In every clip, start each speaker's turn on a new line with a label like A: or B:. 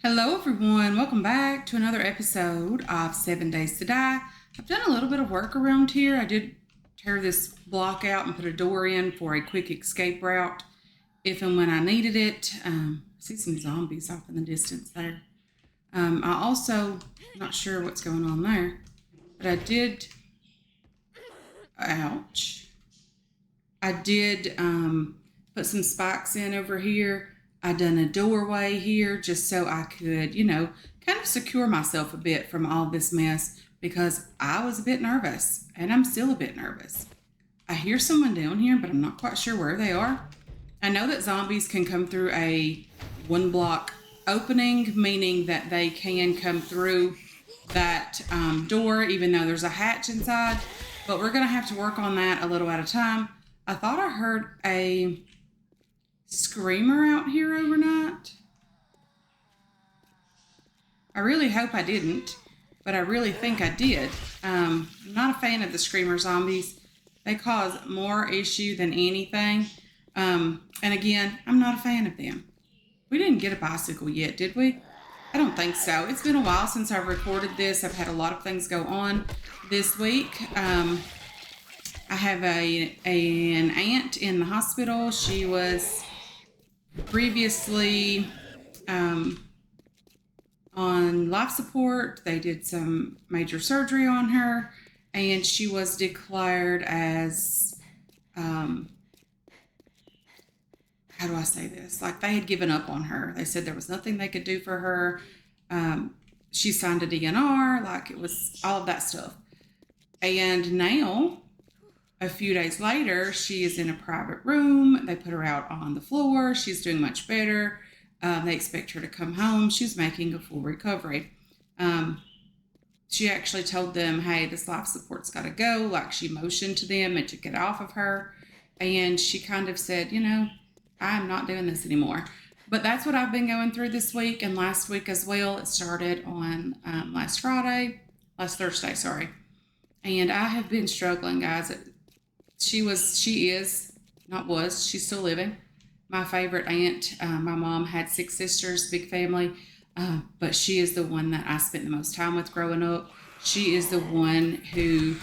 A: Hello, everyone. Welcome back to another episode of 7 Days to Die. I've done a little bit of work around here. I did tear this block out and put a door in for a quick escape route if and when I needed it. I see some zombies off in the distance there. I also, not sure what's going on there, but I did, ouch. I did put some spikes in over here. I done a doorway here just so I could, kind of secure myself a bit from all this mess because I was a bit nervous and I'm still a bit nervous. I hear someone down here, but I'm not quite sure where they are. I know that zombies can come through a one block opening, meaning that they can come through that door even though there's a hatch inside, but we're going to have to work on that a little at a time. I thought I heard a screamer out here overnight. I really hope I didn't, but I really think I did. I'm not a fan of the screamer zombies. They cause more issue than anything. And again, I'm not a fan of them. We didn't get a bicycle yet, did we? I don't think so. It's been a while since I've recorded this. I've had a lot of things go on this week. I have an aunt in the hospital. She was previously on life support. They did some major surgery on her, and she was declared as, how do I say this? Like they had given up on her. They said there was nothing they could do for her. She signed a DNR, like it was all of that stuff. And now, a few days later, she is in a private room. They put her out on the floor. She's doing much better. They expect her to come home. She's making a full recovery. She actually told them, hey, this life support's got to go. Like she motioned to them and to get off of her. And she kind of said, I'm not doing this anymore. But that's what I've been going through this week and last week as well. It started on last Thursday, sorry. And I have been struggling, guys. She's still living. My favorite aunt. My mom had 6 sisters, big family, but she is the one that I spent the most time with growing up. She is the one who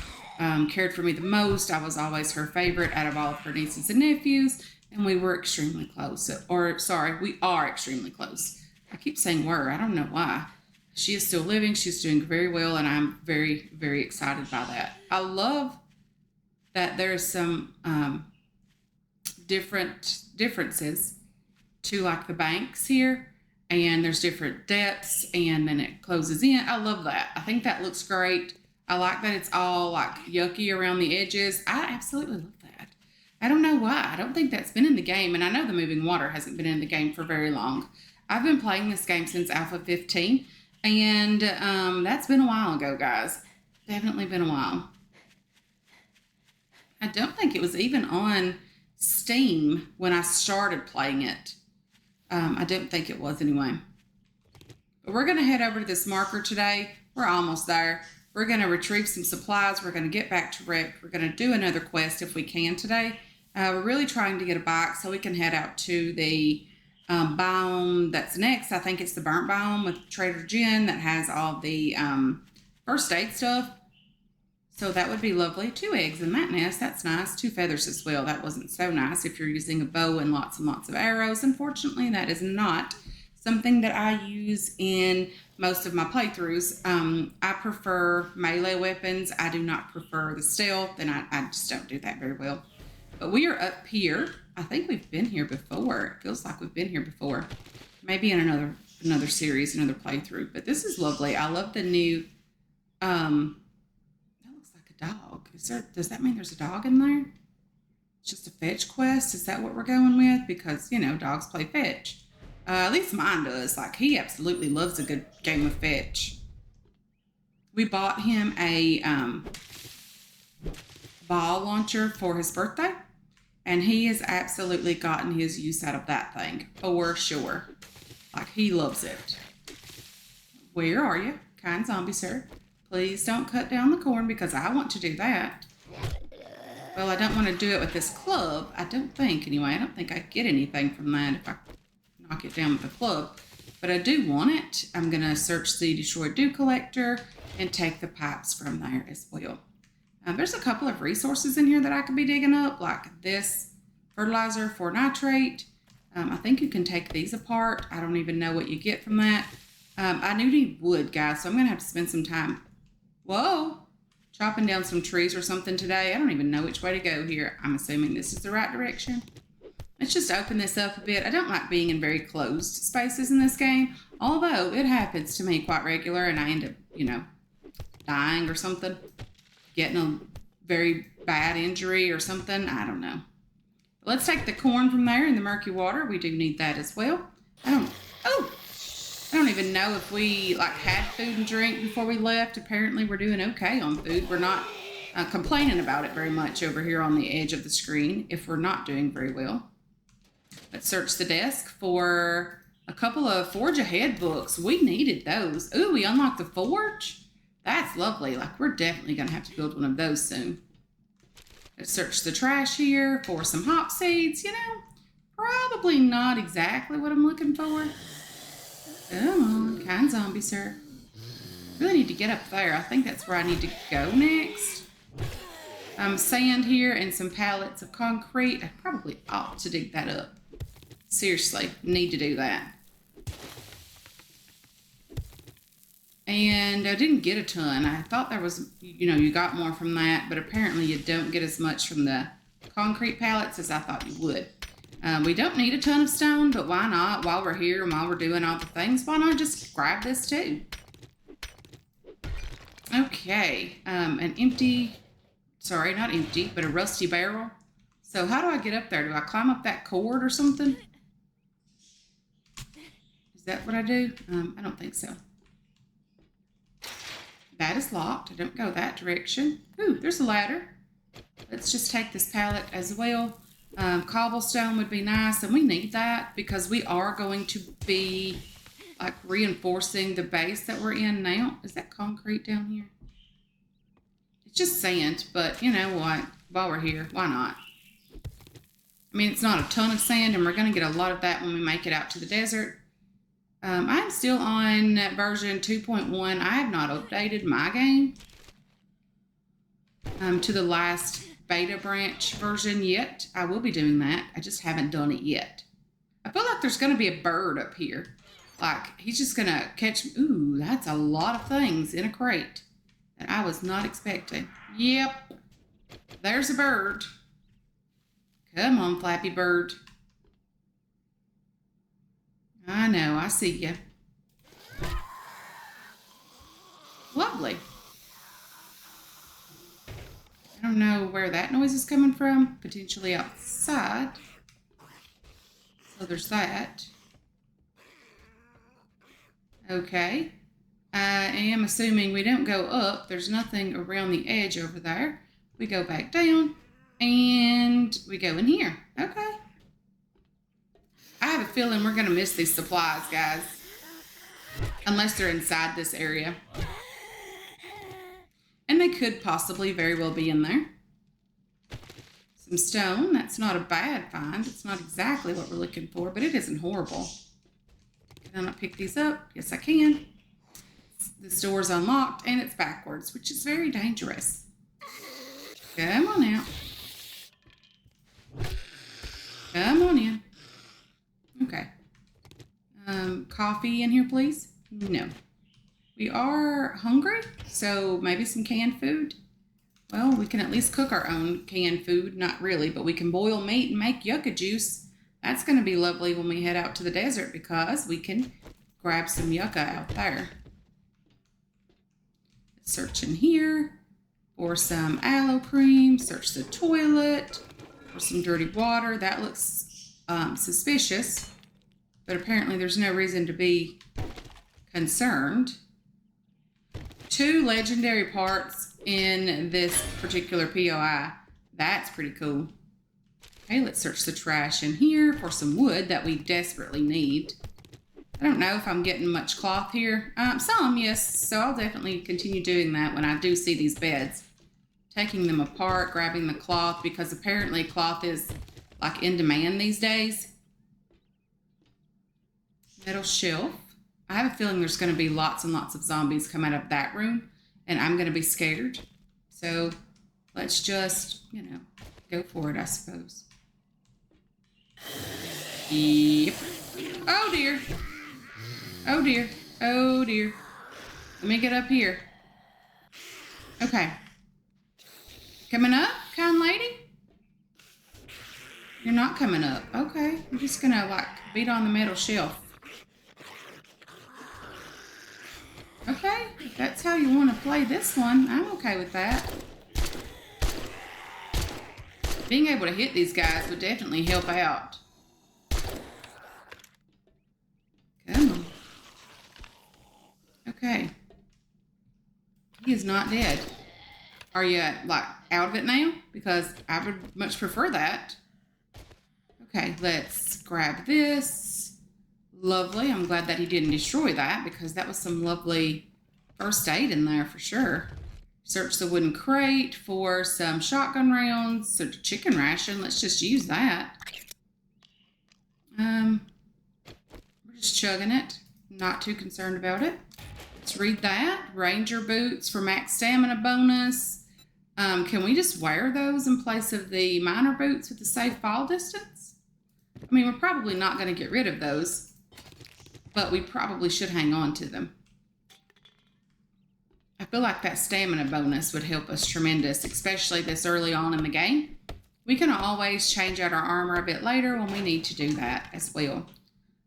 A: cared for me the most. I was always her favorite out of all of her nieces and nephews, and we were extremely close. We are extremely close. I keep saying were. I don't know why. She is still living. She's doing very well, and I'm very, very excited by that. I love that there's some differences to like the banks here, and there's different depths, and then it closes in. I love that. I think that looks great. I like that it's all like yucky around the edges. I absolutely love that. I don't know why. I don't think that's been in the game, and I know the moving water hasn't been in the game for very long. I've been playing this game since Alpha 15, and that's been a while ago, guys. Definitely been a while. I don't think it was even on Steam when I started playing it. I don't think it was anyway. But we're going to head over to this marker today. We're almost there. We're going to retrieve some supplies. We're going to get back to Rick. We're going to do another quest if we can today. We're really trying to get a bike so we can head out to the biome that's next. I think it's the burnt biome with Trader Jen that has all the first aid stuff. So that would be lovely. 2 eggs in that nest. That's nice. 2 feathers as well. That wasn't so nice if you're using a bow and lots of arrows. Unfortunately, that is not something that I use in most of my playthroughs. I prefer melee weapons. I do not prefer the stealth, and I just don't do that very well. But we are up here. I think we've been here before. It feels like we've been here before. Maybe in another series, another playthrough. But this is lovely. I love the new... dog. Does that mean there's a dog in there? It's just a fetch quest? Is that what we're going with? Because, dogs play fetch. At least mine does. Like, he absolutely loves a good game of fetch. We bought him a ball launcher for his birthday, and he has absolutely gotten his use out of that thing, for sure. Like, he loves it. Where are you? Kind zombie, sir. Please don't cut down the corn because I want to do that. Well, I don't want to do it with this club. I don't think, anyway. I don't think I get anything from that if I knock it down with a club. but I do want it. I'm going to search the destroyed dew collector and take the pipes from there as well. There's a couple of resources in here that I could be digging up, like this fertilizer for nitrate. I think you can take these apart. I don't even know what you get from that. I do need wood, guys, so I'm going to have to spend some time, chopping down some trees or something today. I don't even know which way to go here. I'm assuming this is the right direction. Let's just open this up a bit. I don't like being in very closed spaces in this game, although it happens to me quite regular and I end up, dying or something, getting a very bad injury or something. I don't know. But let's take the corn from there in the murky water. We do need that as well. I don't even know if we had food and drink before we left. Apparently we're doing okay on food. We're not complaining about it very much over here on the edge of the screen if we're not doing very well. Let's search the desk for a couple of Forge Ahead books. We needed those. Ooh, we unlocked the Forge. That's lovely. We're definitely going to have to build one of those soon. Let's search the trash here for some hop seeds. Probably not exactly what I'm looking for. Come on, kind zombie, sir. Really need to get up there. I think that's where I need to go next. Sand here and some pallets of concrete. I probably ought to dig that up. Seriously, need to do that. And I didn't get a ton. I thought there was, you got more from that, but apparently you don't get as much from the concrete pallets as I thought you would. We don't need a ton of stone, but why not? While we're here and while we're doing all the things, why not just grab this too? Okay, an empty, sorry, not empty, but a rusty barrel. So how do I get up there? Do I climb up that cord or something? Is that what I do? I don't think so. That is locked. I don't go that direction. Ooh, there's a ladder. Let's just take this pallet as well. Cobblestone would be nice, and we need that because we are going to be reinforcing the base that we're in now. Is that concrete down here? It's just sand, but you know what? While we're here, why not? I mean, it's not a ton of sand, and we're going to get a lot of that when we make it out to the desert. I'm still on version 2.1. I have not updated my game to the last beta branch version yet. I will be doing that. I just haven't done it yet. I feel like there's going to be a bird up here. He's just going to catch... Ooh, that's a lot of things in a crate that I was not expecting. Yep. There's a bird. Come on, Flappy Bird. I know, I see you. Lovely. I don't know where that noise is coming from. Potentially outside. So there's that. Okay. I am assuming we don't go up. There's nothing around the edge over there. We go back down. And we go in here. Okay. I have a feeling we're going to miss these supplies, guys. Unless they're inside this area. And they could possibly very well be in there. Some stone. That's not a bad find. It's not exactly what we're looking for, but it isn't horrible. Can I not pick these up? Yes, I can. This door's unlocked and it's backwards, which is very dangerous. Come on out. Come on in. Okay. Coffee in here, please? No. We are hungry, so maybe some canned food. Well, we can at least cook our own canned food. Not really, but we can boil meat and make yucca juice. That's going to be lovely when we head out to the desert because we can grab some yucca out there. Search in here for some aloe cream. Search the toilet for some dirty water. That looks suspicious, but apparently there's no reason to be concerned. 2 legendary parts in this particular POI. That's pretty cool. Okay, let's search the trash in here for some wood that we desperately need. I don't know if I'm getting much cloth here. Some, yes, so I'll definitely continue doing that when I do see these beds. Taking them apart, grabbing the cloth, because apparently cloth is in demand these days. Metal shelf. I have a feeling there's going to be lots and lots of zombies come out of that room, and I'm going to be scared. So let's just, go for it, I suppose. Yep. Oh, dear. Oh, dear. Oh, dear. Let me get up here. Okay. Coming up, kind lady? You're not coming up. Okay. I'm just going to, beat on the metal shelf. Okay. If that's how you want to play this one, I'm okay with that. Being able to hit these guys would definitely help out. Come on. Okay. He is not dead. Are you, out of it now? Because I would much prefer that. Okay, let's grab this. Lovely. I'm glad that he didn't destroy that because that was some lovely first aid in there for sure. Search the wooden crate for some shotgun rounds. Search a chicken ration. Let's just use that. We're just chugging it. Not too concerned about it. Let's read that. Ranger boots for max stamina bonus. Can we just wear those in place of the miner boots with the safe fall distance? I mean, we're probably not going to get rid of those, but we probably should hang on to them. I feel like that stamina bonus would help us tremendous, especially this early on in the game. We can always change out our armor a bit later when we need to do that as well.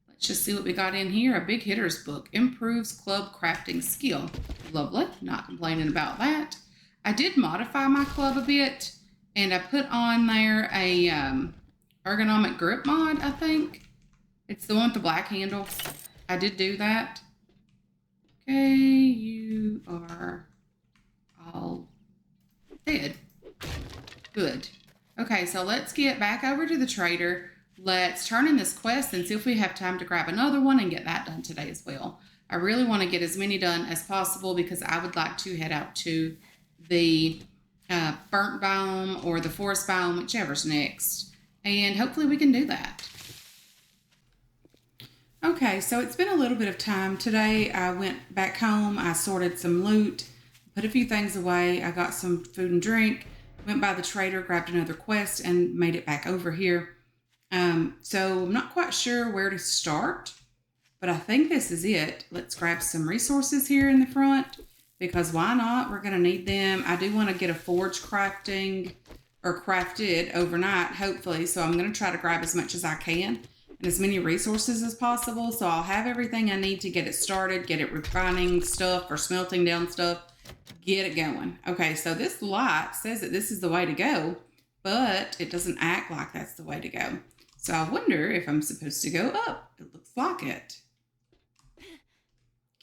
A: Let's just see what we got in here. A big hitter's book. Improves club crafting skill. Lovely. Not complaining about that. I did modify my club a bit, and I put on there a ergonomic grip mod, I think. It's the one with the black handle. I did do that. Okay, you are all dead. Good. Okay, so let's get back over to the trader. Let's turn in this quest and see if we have time to grab another one and get that done today as well. I really want to get as many done as possible because I would like to head out to the burnt biome or the forest biome, whichever's next. And hopefully we can do that. Okay, so it's been a little bit of time. Today I went back home, I sorted some loot, put a few things away, I got some food and drink, went by the trader, grabbed another quest, and made it back over here. So I'm not quite sure where to start, but I think this is it. Let's grab some resources here in the front, because why not? We're going to need them. I do want to get a forge crafted overnight, hopefully, so I'm going to try to grab as much as I can. As many resources as possible, so I'll have everything I need to get it started, get it refining stuff or smelting down stuff, get it going. Okay, so this light says that this is the way to go, but it doesn't act like that's the way to go. So I wonder if I'm supposed to go up. It looks like it.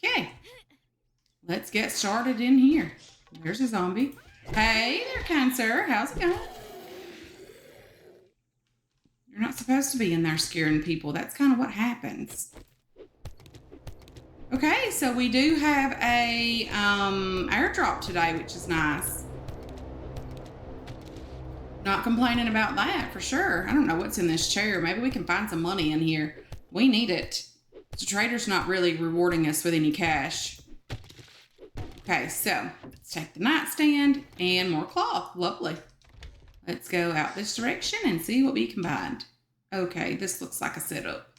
A: Okay, let's get started in here. There's a zombie. Hey there, kind sir. How's it going? You're not supposed to be in there scaring people. That's kind of what happens. Okay, so we do have a airdrop today, which is nice. Not complaining about that for sure. I don't know what's in this chair. Maybe we can find some money in here. We need it. The trader's not really rewarding us with any cash. Okay, so let's take the nightstand and more cloth. Lovely. Let's go out this direction and see what we can find. Okay, this looks like a setup.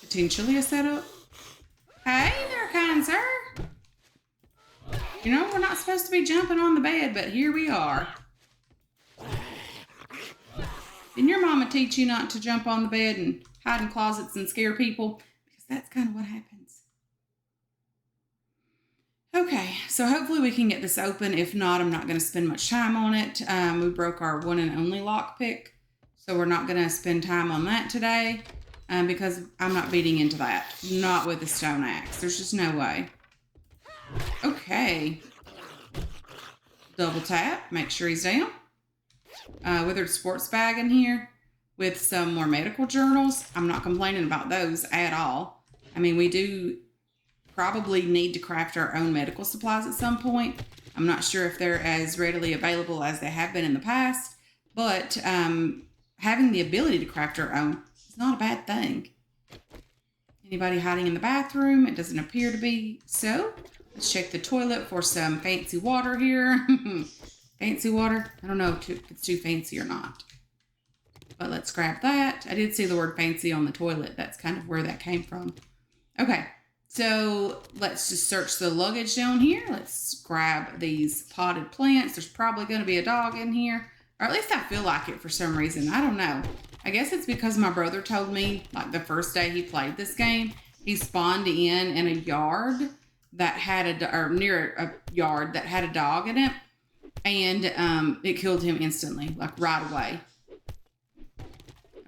A: Potentially a setup. Hey there, kind sir. You know, we're not supposed to be jumping on the bed, but here we are. Didn't your mama teach you not to jump on the bed and hide in closets and scare people? Because that's kind of what happens. Okay, so hopefully we can get this open. If not, I'm not going to spend much time on it. We broke our one and only lockpick, so we're not going to spend time on that today because I'm not beating into that. Not with a stone axe. There's just no way. Okay. Double tap. Make sure he's down. Withered sports bag in here with some more medical journals. I'm not complaining about those at all. I mean, we do probably need to craft our own medical supplies at some point. I'm not sure if they're as readily available as they have been in the past, but having the ability to craft our own is not a bad thing. Anybody hiding in the bathroom? It doesn't appear to be so. Let's check the toilet for some fancy water here. Fancy water? I don't know if it's too fancy or not. But let's grab that. I did see the word fancy on the toilet. That's kind of where that came from. Okay, so let's just search the luggage down here. Let's grab these potted plants. There's probably going to be a dog in here. Or at least I feel like it for some reason. I don't know. I guess it's because my brother told me, like the first day he played this game, he spawned in a yard that had or near a yard that had a dog in it. And it killed him instantly, like right away.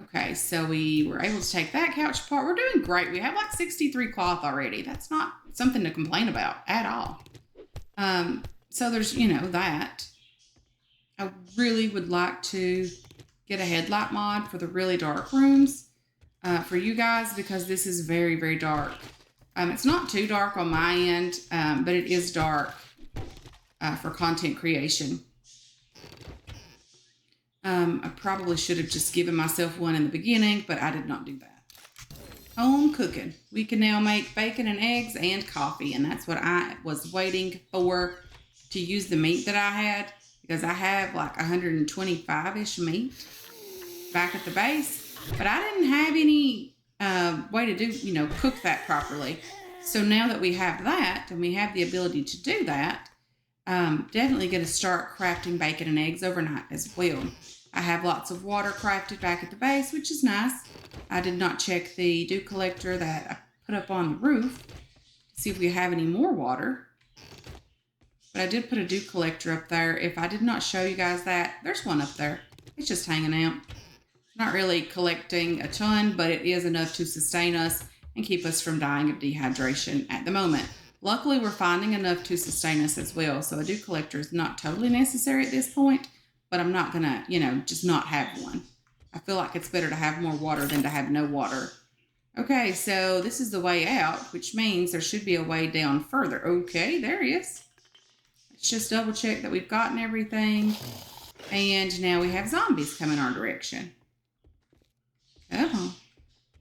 A: Okay, so we were able to take that couch apart. We're doing great. We have like 63 cloth already. That's not something to complain about at all. So there's, that. I really would like to get a headlight mod for the really dark rooms for you guys because this is very, very dark. It's not too dark on my end, but it is dark for content creation. I probably should have just given myself one in the beginning, but I did not do that. Home cooking. We can now make bacon and eggs and coffee, and that's what I was waiting for to use the meat that I had because I have like 125-ish meat back at the base, but I didn't have any way to do, cook that properly. So now that we have that and we have the ability to do that, definitely going to start crafting bacon and eggs overnight as well. I have lots of water crafted back at the base, which is nice. I did not check the dew collector that I put up on the roof to see if we have any more water. But I did put a dew collector up there. If I did not show you guys that, there's one up there. It's just hanging out. Not really collecting a ton, but it is enough to sustain us and keep us from dying of dehydration at the moment. Luckily, we're finding enough to sustain us as well. So a dew collector is not totally necessary at this point, but I'm not going to, just not have one. I feel like it's better to have more water than to have no water. Okay, so this is the way out, which means there should be a way down further. Okay, there is. Let's just double check that we've gotten everything. And now we have zombies coming our direction. Come on.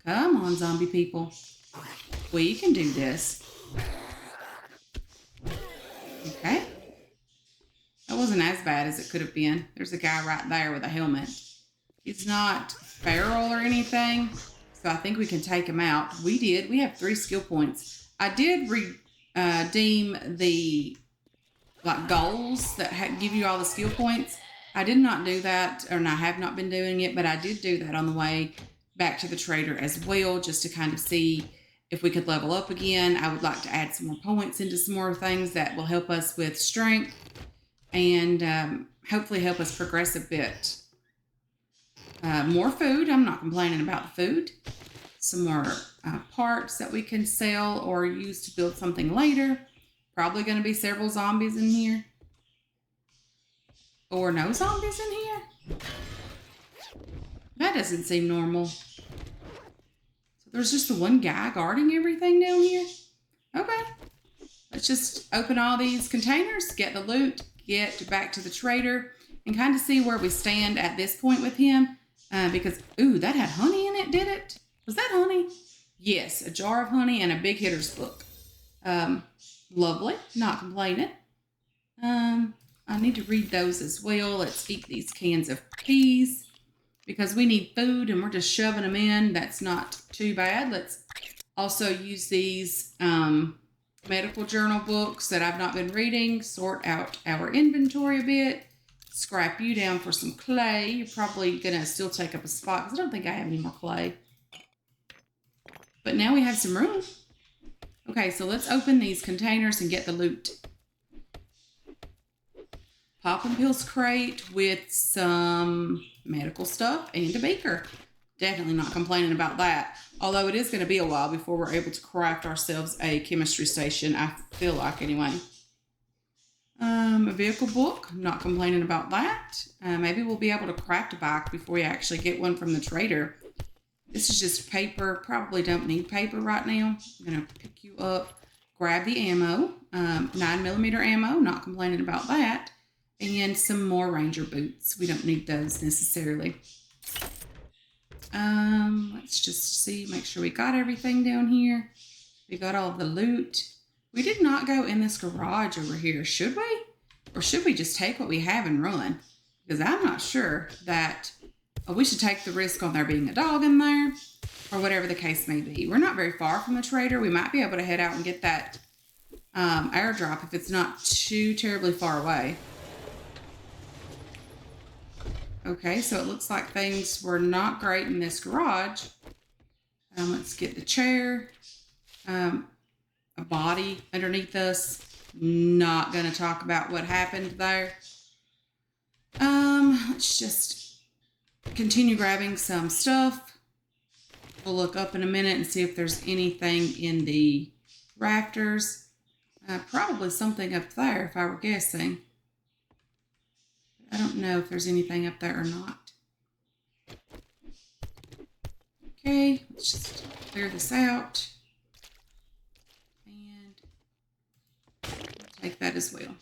A: Come on, zombie people. We can do this. Okay. That wasn't as bad as it could have been. There's a guy right there with a helmet. He's not feral or anything, so I think we can take him out. We did. We have 3 skill points. I did redeem the goals that give you all the skill points. I did not do that, and I have not been doing it, but I did do that on the way back to the trader as well, just to kind of see if we could level up again. I would like to add some more points into some more things that will help us with strength and hopefully help us progress a bit. More food. I'm not complaining about the food. Some more parts that we can sell or use to build something later. Probably going to be several zombies in here. Or no zombies in here. That doesn't seem normal. So there's just the one guy guarding everything down here. Okay. Let's just open all these containers, get the loot, get back to the trader, and kind of see where we stand at this point with him. Because, ooh, that had honey in it, did it? Was that honey? Yes, a jar of honey and a big hitter's book. Lovely, not complaining. I need to read those as well. Let's eat these cans of peas because we need food and we're just shoving them in. That's not too bad. Let's also use these medical journal books that I've not been reading, sort out our inventory a bit. Scrap you down for some clay. You're probably going to still take up a spot because I don't think I have any more clay. But now we have some room. Okay, so let's open these containers and get the loot. Poppin' pills crate with some medical stuff and a beaker. Definitely not complaining about that. Although it is going to be a while before we're able to craft ourselves a chemistry station, I feel like anyway. A vehicle book, not complaining about that. Maybe we'll be able to craft a bike before we actually get one from the trader. This is just paper. Probably don't need paper right now. I'm going to pick you up, grab the ammo, 9mm ammo, not complaining about that. And some more Ranger boots. We don't need those necessarily. Let's just see, make sure we got everything down here. We got all the loot. We did not go in this garage over here, should we? Or should we just take what we have and run? Because I'm not sure that we should take the risk on there being a dog in there or whatever the case may be. We're not very far from the trader. We might be able to head out and get that airdrop if it's not too terribly far away. Okay, so it looks like things were not great in this garage. Let's get the chair. A body underneath us. Not going to talk about what happened there. Let's just continue grabbing some stuff. We'll look up in a minute and see if there's anything in the rafters. Probably something up there if I were guessing. I don't know if there's anything up there or not. Okay, let's just clear this out. And take that as well.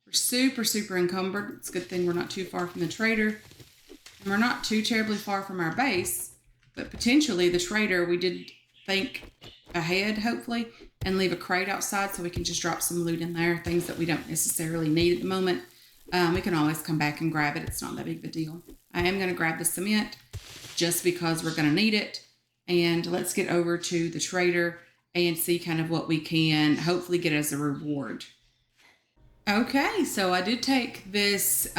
A: We're super encumbered. It's a good thing we're not too far from the trader. And we're not too terribly far from our base. But potentially the trader, we did think ahead, hopefully, and leave a crate outside so we can just drop some loot in there. Things that we don't necessarily need at the moment. We can always come back and grab it. It's not that big of a deal. I am going to grab the cement just because we're going to need it. And let's get over to the trader and see kind of what we can hopefully get as a reward. Okay, so I did take this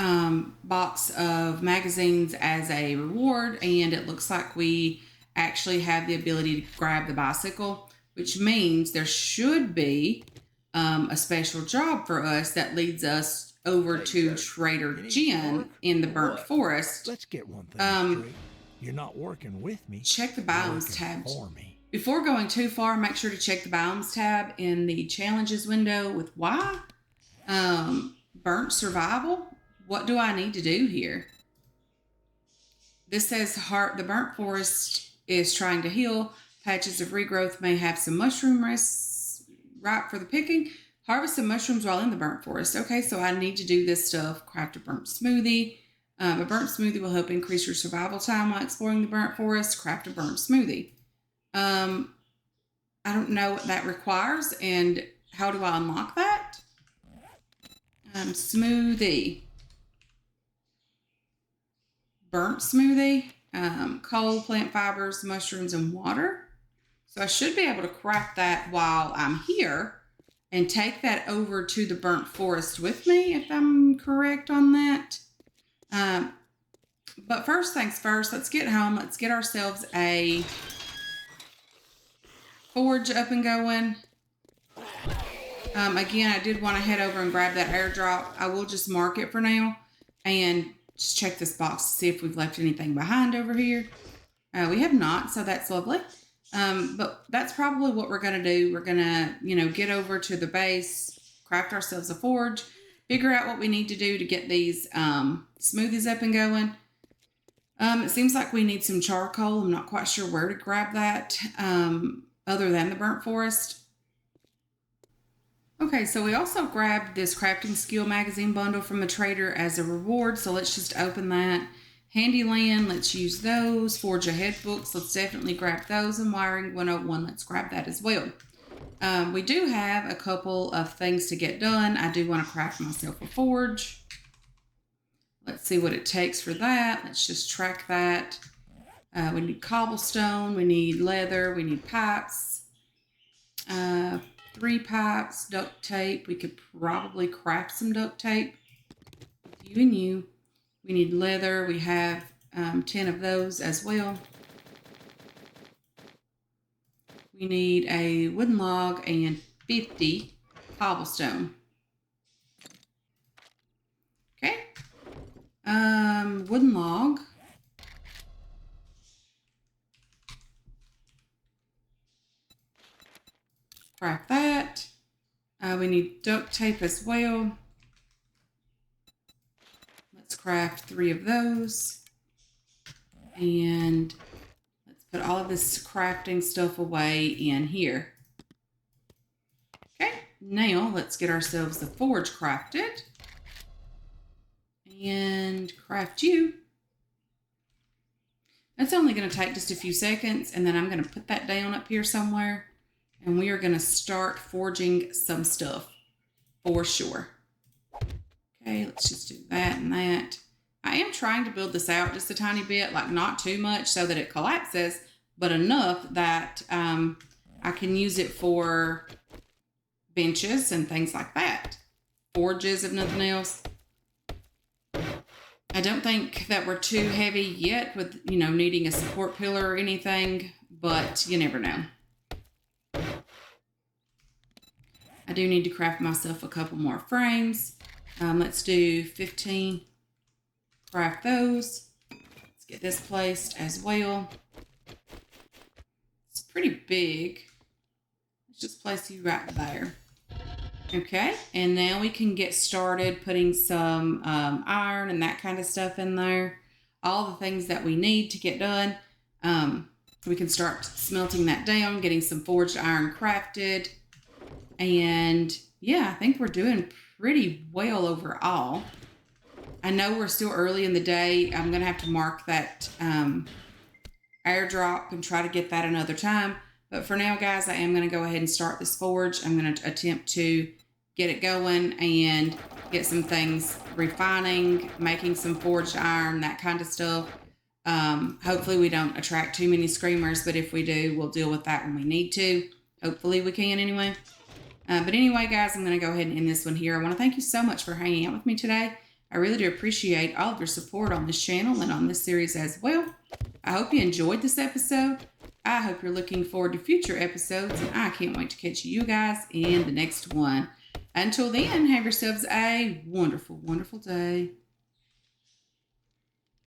A: box of magazines as a reward, and it looks like we actually have the ability to grab the bicycle, which means there should be a special job for us that leads us over to Trader Jen in the Burnt Forest.
B: Let's get one thing straight. You're not working with me.
A: Check the biomes tab.
B: For me.
A: Before going too far, make sure to check the biomes tab in the challenges window with why. Burnt survival. What do I need to do here? This says the burnt forest is trying to heal. Patches of regrowth may have some mushroom risks ripe for the picking. Harvest some mushrooms while in the burnt forest. Okay, so I need to do this stuff. Craft a burnt smoothie. A burnt smoothie will help increase your survival time while exploring the burnt forest. Craft a burnt smoothie. I don't know what that requires and how do I unlock that? Smoothie. Burnt smoothie. Coal, plant fibers, mushrooms, and water. So I should be able to craft that while I'm here and take that over to the burnt forest with me, if I'm correct on that. But first things first, let's get home. Let's get ourselves a forge up and going. Again, I did want to head over and grab that airdrop. I will just mark it for now and just check this box to see if we've left anything behind over here. We have not, so that's lovely. But that's probably what we're going to do. We're going to, get over to the base, craft ourselves a forge, figure out what we need to do to get these smoothies up and going. It seems like we need some charcoal. I'm not quite sure where to grab that other than the burnt forest. Okay, so we also grabbed this crafting skill magazine bundle from the trader as a reward. So let's just open that. Handyland, let's use those. Forge Ahead books, let's definitely grab those. And Wiring 101, let's grab that as well. We do have a couple of things to get done. I do want to craft myself a forge. Let's see what it takes for that. Let's just track that. We need cobblestone, we need leather, we need pipes. 3 pipes, duct tape. We could probably craft some duct tape. You and you. We need leather. We have 10 of those as well. We need a wooden log and 50 cobblestone. Okay. Wooden log. Craft that. We need duct tape as well. Let's craft 3 of those. And let's put all of this crafting stuff away in here. Okay, now let's get ourselves the forge crafted. And craft you. It's only going to take just a few seconds, and then I'm going to put that down up here somewhere, and we are going to start forging some stuff for sure. Okay, let's just do that and that. I am trying to build this out just a tiny bit, like not too much so that it collapses, but enough that I can use it for benches and things like that. Forges, if nothing else. I don't think that we're too heavy yet with, needing a support pillar or anything, but you never know. I do need to craft myself a couple more frames. Let's do 15. Craft those. Let's get this placed as well. It's pretty big. Let's just place you right there. Okay, and now we can get started putting some iron and that kind of stuff in there. All the things that we need to get done. We can start smelting that down, getting some forged iron crafted. And yeah, I think we're doing pretty well overall. I know we're still early in the day. I'm going to have to mark that airdrop and try to get that another time. But for now, guys, I am going to go ahead and start this forge. I'm going to attempt to get it going and get some things refining, making some forged iron, that kind of stuff. Hopefully we don't attract too many screamers, but if we do, we'll deal with that when we need to. Hopefully we can anyway. But anyway, guys, I'm going to go ahead and end this one here. I want to thank you so much for hanging out with me today. I really do appreciate all of your support on this channel and on this series as well. I hope you enjoyed this episode. I hope you're looking forward to future episodes, and I can't wait to catch you guys in the next one. Until then, have yourselves a wonderful, wonderful day.